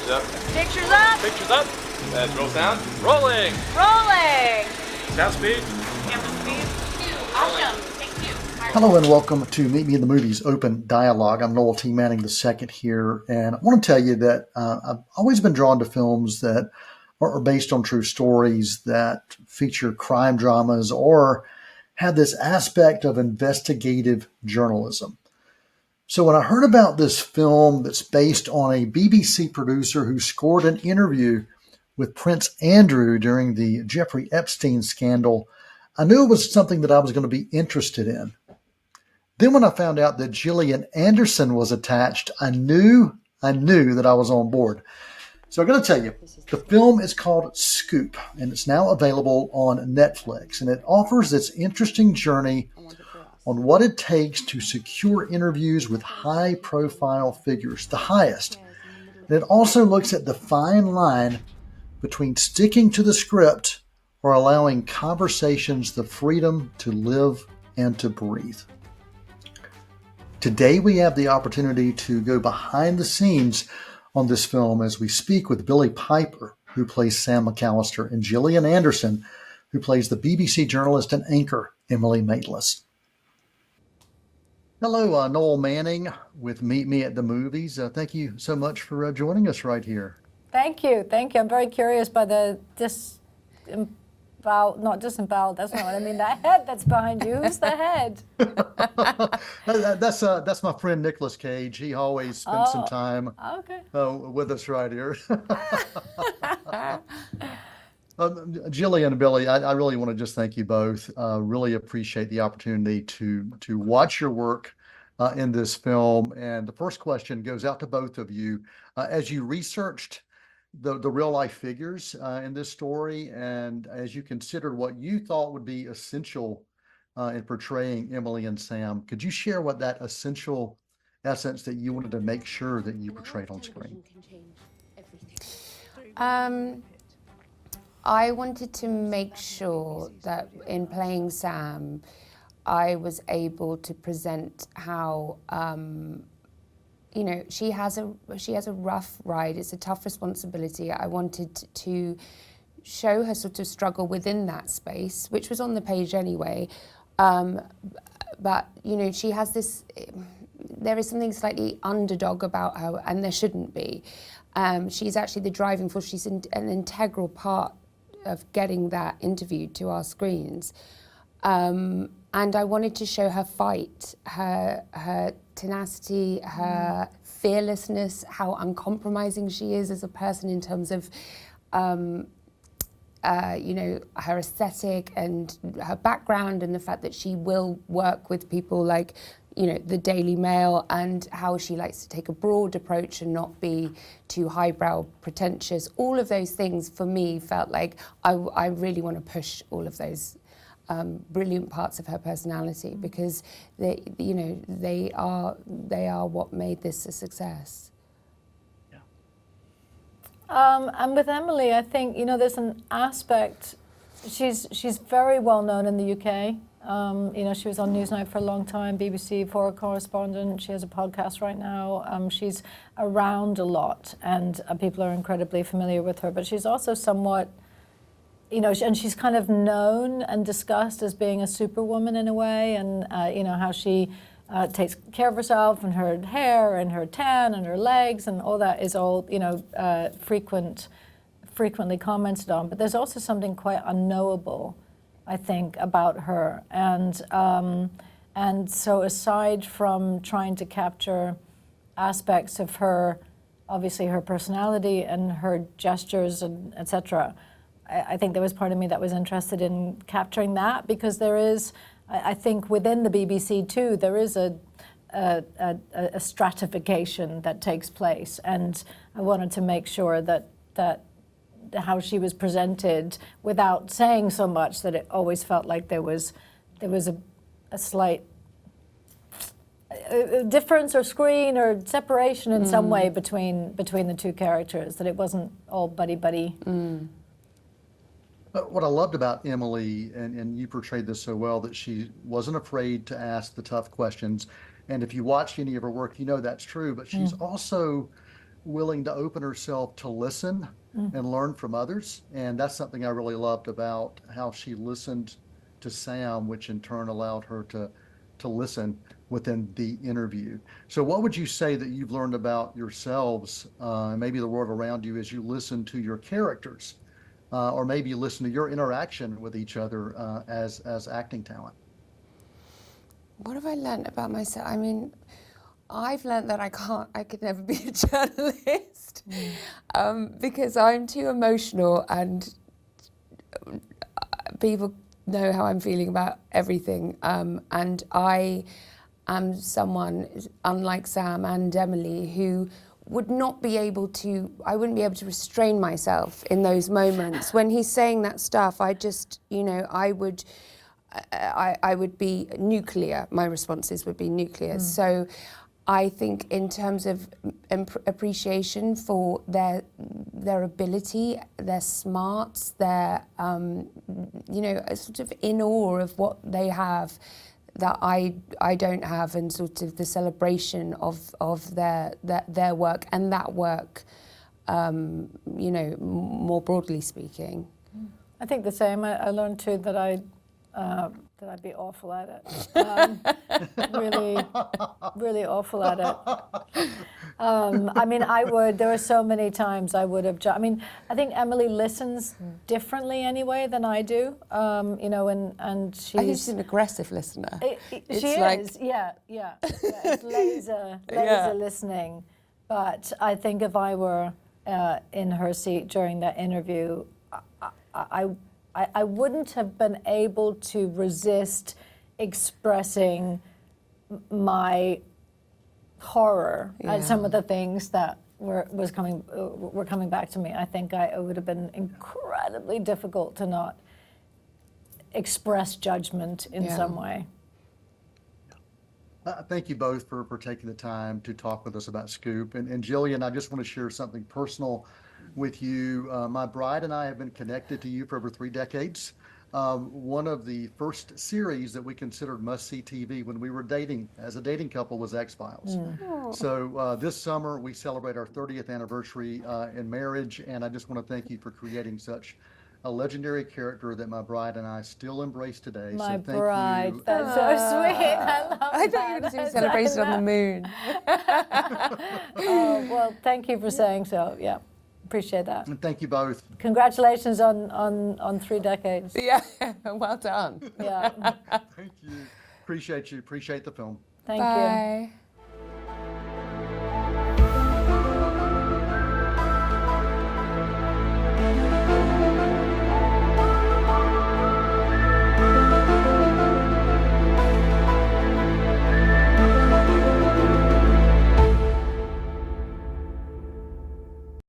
Pictures up. Pictures up. Pictures up. Let's roll sound. Rolling. Rolling. Sound speed. Camera speed. Awesome. Thank you. Hello and welcome to Meet Me in the Movies Open Dialogue. I'm Noel T. Manning II here, and I want to tell you that I've always been drawn to films that are based on true stories, that feature crime dramas, or have this aspect of investigative journalism. So when I heard about this film that's based on a BBC producer who scored an interview with Prince Andrew during the Jeffrey Epstein scandal, I knew it was something that I was going to be interested in. Then when I found out that Gillian Anderson was attached, I knew that I was on board. So I'm going to tell you, the film is called Scoop, and it's now available on Netflix, and it offers this interesting journey on what it takes to secure interviews with high-profile figures, the highest. And it also looks at the fine line between sticking to the script or allowing conversations the freedom to live and to breathe. Today we have the opportunity to go behind the scenes on this film as we speak with Billie Piper, who plays Sam McAlister, and Gillian Anderson, who plays the BBC journalist and anchor Emily Maitlis. Hello, Noel Manning with Meet Me at the Movies. Thank you so much for joining us right here. Thank you. I'm very curious by the not disemboweled, that's not what I mean, the head that's behind you. Who's the head? That's my friend Nicolas Cage. He always spends some time with us right here. Gillian and Billie, I really want to just thank you both. Really appreciate the opportunity to watch your work in this film. And the first question goes out to both of you. As you researched the real life figures in this story, and as you considered what you thought would be essential in portraying Emily and Sam, could you share what that essential essence that you wanted to make sure that you portrayed on screen? I wanted to make sure that in playing Sam, I was able to present how she has a rough ride. It's a tough responsibility. I wanted to show her sort of struggle within that space, which was on the page anyway. But she has this. There is something slightly underdog about her, and there shouldn't be. She's actually the driving force. She's an integral part of getting that interview to our screens. And I wanted to show her fight, her tenacity, her fearlessness, how uncompromising she is as a person in terms of, her aesthetic and her background, and the fact that she will work with people like, the Daily Mail, and how she likes to take a broad approach and not be too highbrow, pretentious. All of those things for me felt like I really want to push all of those brilliant parts of her personality, because they are what made this a success. And with Emily, I think there's an aspect. She's very well known in the UK. She was on Newsnight for a long time, BBC foreign correspondent. She has a podcast right now. She's around a lot, and people are incredibly familiar with her. But she's also somewhat, and she's kind of known and discussed as being a superwoman in a way, and how she takes care of herself and her hair and her tan and her legs and all that is all frequently commented on. But there's also something quite unknowable, I think, about her. And so aside from trying to capture aspects of her, obviously her personality and her gestures and etc., I think there was part of me that was interested in capturing that, because there is, I think within the BBC too, there is a stratification that takes place. And I wanted to make sure that how she was presented, without saying so much, that it always felt like there was a slight difference or screen or separation in some way between the two characters, that it wasn't all buddy-buddy. What I loved about Emily, and you portrayed this so well, that she wasn't afraid to ask the tough questions. And if you watch any of her work, you know that's true. But she's also willing to open herself to listen and learn from others. And that's something I really loved about how she listened to Sam, which in turn allowed her to listen within the interview. So what would you say that you've learned about yourselves, maybe the world around you, as you listen to your characters, or maybe you listen to your interaction with each other as acting talent? What have I learned about myself? I mean, I've learned that I could never be a journalist because I'm too emotional, and people know how I'm feeling about everything. And I am someone, unlike Sam and Emily, who would not be able to, I wouldn't be able to restrain myself in those moments. When he's saying that stuff, I just, I would be nuclear. My responses would be nuclear. So I think in terms of appreciation for their ability, their smarts, their, sort of in awe of what they have that I don't have, and sort of the celebration of their work and that work, more broadly speaking. I think the same. I learned too that I'd be awful at it. Really awful at it. I mean, there are so many times I would have, I think Emily listens differently anyway than I do, and she's... I think she's an aggressive listener. She is, yeah. It's laser listening. But I think if I were in her seat during that interview, I wouldn't have been able to resist expressing my horror at some of the things that were coming back to me. I think it would have been incredibly difficult to not express judgment in some way. Thank you both for taking the time to talk with us about Scoop. And Gillian, I just want to share something personal with you. My bride and I have been connected to you for over 3 decades. One of the first series that we considered must-see TV when we were dating as a dating couple was X-Files. So this summer we celebrate our 30th anniversary in marriage, and I just want to thank you for creating such a legendary character that my bride and I still embrace today. My so thank bride, you. that's so sweet. I love that. I thought you were going to do celebration on the moon. Oh, well, thank you for saying so. Yeah, appreciate that. And thank you both. Congratulations on 3 decades. Yeah, well done. Yeah, Thank you. Appreciate you. Appreciate the film. thank you. Bye.